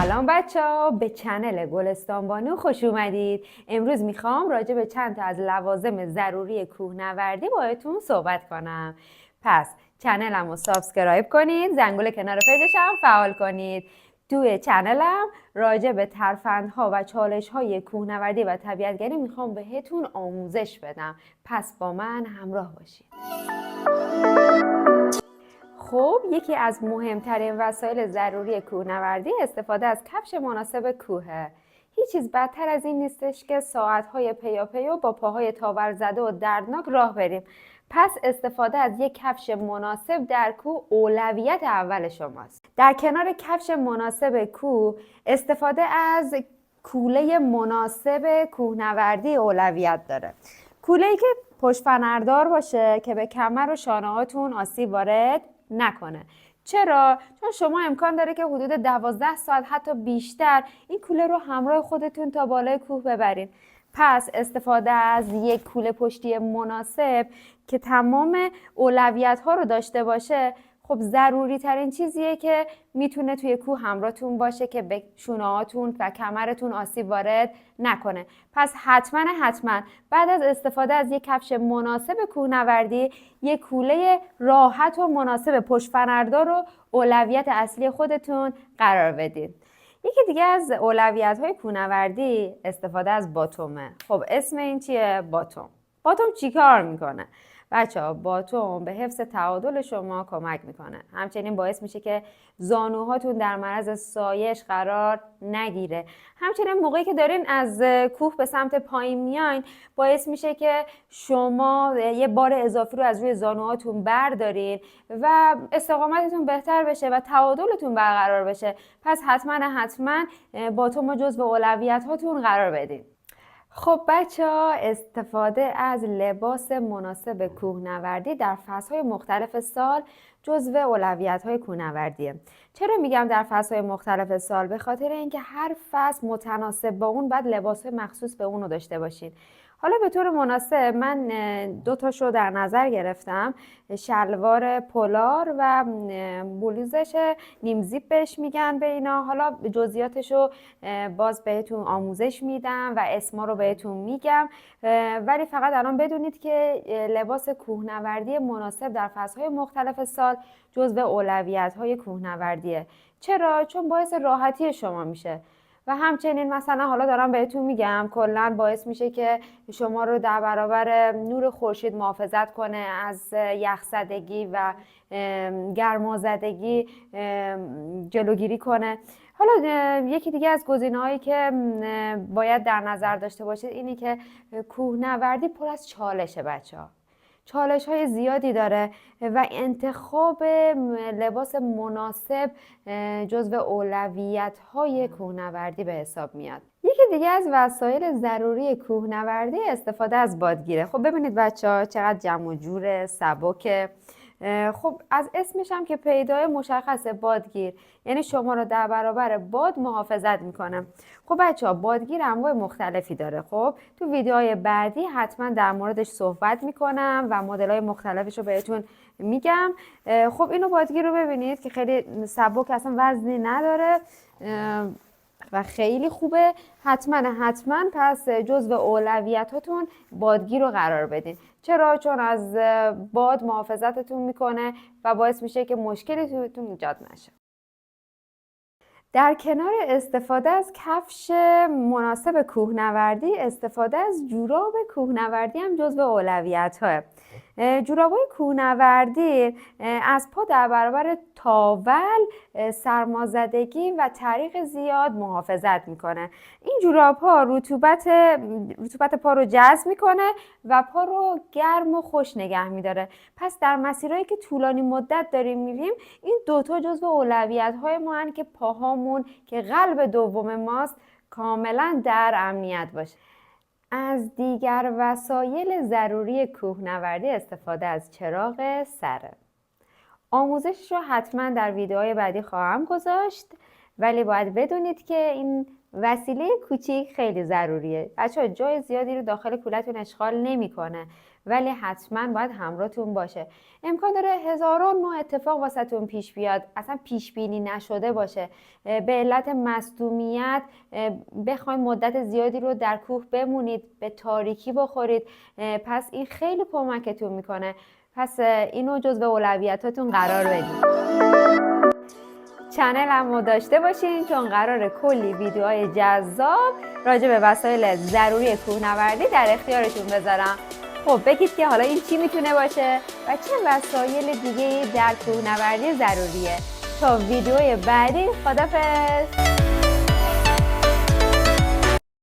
سلام بچه‌ها، به چنل گلستان بانو خوش اومدید. امروز میخوام راجع به چند تا از لوازم ضروری کوهنوردی باهاتون صحبت کنم. پس چنلم رو سابسکرایب کنید، زنگوله کنار پیجش هم فعال کنید. توی چنلم راجع به ترفندها و چالش‌های کوهنوردی و طبیعتگری میخوام بهتون آموزش بدم. پس با من همراه باشید. خب یکی از مهمترین وسایل ضروری کوهنوردی استفاده از کفش مناسب کوهه. هیچ چیز بدتر از این نیستش که ساعت‌های پیاپی و با پاهای تاول زده و دردناک راه بریم. پس استفاده از یک کفش مناسب در کوه اولویت اول شماست. در کنار کفش مناسب کوه، استفاده از کوله مناسب کوهنوردی اولویت داره. کوله‌ای که پشت فنردار باشه که به کمر و شانه‌هاتون آسیب وارد نکنه. چرا؟ چون شما امکان داره که حدود 12 ساعت حتی بیشتر این کوله رو همراه خودتون تا بالای کوه ببرین. پس استفاده از یک کوله پشتی مناسب که تمام اولویت ها رو داشته باشه خب ضروری ترین چیزیه که میتونه توی کوه همراهتون باشه که به شونه‌هاتون و کمرتون آسیب وارد نکنه. پس حتما بعد از استفاده از یک کفش مناسب کوهنوردی یک کوله راحت و مناسب پشت فنردار رو اولویت اصلی خودتون قرار بدید. یکی دیگه از اولویت‌های کوهنوردی استفاده از باتومه. خب اسم این چیه؟ باتوم چی کار میکنه؟ بچه‌ها باتوم به حفظ تعادل شما کمک میکنه. همچنین باعث میشه که زانوهاتون در معرض سایش قرار نگیره. همچنین موقعی که دارین از کوه به سمت پایین میاین باعث میشه که شما یه بار اضافی رو از روی زانوهاتون بردارین و استقامتتون بهتر بشه و تعادلتون برقرار بشه. پس حتما باتوم رو جزو اولویت هاتون قرار بدین. خب بچه‌ها استفاده از لباس مناسب کوهنوردی در فصل‌های مختلف سال جزو اولویت‌های کوهنوردیه. چرا میگم در فصل‌های مختلف سال؟ به خاطر اینکه هر فصل متناسب با اون باید لباس‌های مخصوص به اون رو داشته باشین. حالا به طور مناسب من 2 تاشو در نظر گرفتم، شلوار پولار و بلوزش نیم زیپ بهش میگن به اینا. حالا جزئیاتشو باز بهتون آموزش میدم و اسما رو بهتون میگم، ولی فقط الان بدونید که لباس کوهنوردی مناسب در فصل‌های مختلف سال جزو اولویت‌های کوهنوردیه. چرا؟ چون باعث راحتی شما میشه و همچنین مثلا حالا دارم بهتون میگم کلاً باعث میشه که شما رو در برابر نور خورشید محافظت کنه، از یخزدگی و گرمازدگی جلوگیری کنه. حالا یکی دیگه از گزینه‌هایی که باید در نظر داشته باشید اینی که کوهنوردی پر از چالشه بچه‌ها. چالش‌های زیادی داره و انتخاب لباس مناسب جزو اولویت‌های کوهنوردی به حساب میاد. یکی دیگه از وسایل ضروری کوهنوردی استفاده از بادگیره. خب ببینید بچه‌ها چقدر جمع و جور سبکه. خب از اسمش هم که پیدای مشخصه بادگیر، یعنی شما رو در برابر باد محافظت میکنه. خب بچه‌ها بادگیر انواع مختلفی داره. خب تو ویدیوهای بعدی حتما در موردش صحبت میکنم و مدل‌های مختلفش رو بهتون میگم. خب اینو بادگیر رو ببینید که خیلی سبک، اصلا وزنی نداره و خیلی خوبه. حتما پس جزو اولویتاتون بادگیر رو قرار بدین. چرا؟ چون از باد محافظتتون میکنه و باعث میشه که مشکلی توتون ایجاد نشه. در کنار استفاده از کفش مناسب کوهنوردی استفاده از جوراب کوهنوردی هم جزو اولویت‌هاه. جوراب‌های کوهنوردی از پا در برابر تاول، سرمازدگی و تعریق زیاد محافظت میکنه. این جوراب‌ها رطوبت پا رو جذب میکنه و پا رو گرم و خوش نگه میداره. پس در مسیرهایی که طولانی مدت داریم میریم این دوتا جزو اولویت‌های ما هستند که پاهامون که قلب دوم ماست کاملا در امنیت باشه. از دیگر وسایل ضروری کوهنوردی استفاده از چراغ سره. آموزشش رو حتما در ویدیوهای بعدی خواهم گذاشت، ولی باید بدونید که این وسیله کوچیک خیلی ضروریه. بچه‌ها جای زیادی رو داخل کولتون اشغال نمی‌کنه ولی حتما باید همراهتون باشه. امکان داره هزاران نوع اتفاق واسهتون پیش بیاد، اصلا پیش بینی نشده باشه. به علت مصدومیت بخواید مدت زیادی رو در کوه بمونید، به تاریکی بخورید، پس این خیلی کمکتون میکنه. پس اینو جزو اولویتاتون قرار بدید. چنل هم داشته باشین چون قراره کلی ویدیوهای جذاب راجع به وسایل ضروری کوهنوردی در اختیارتون بذارم. خب بگید که حالا این چی میتونه باشه و چه وسایل دیگه در کوهنوردی ضروریه. تا ویدیوی بعدی، خدافظ.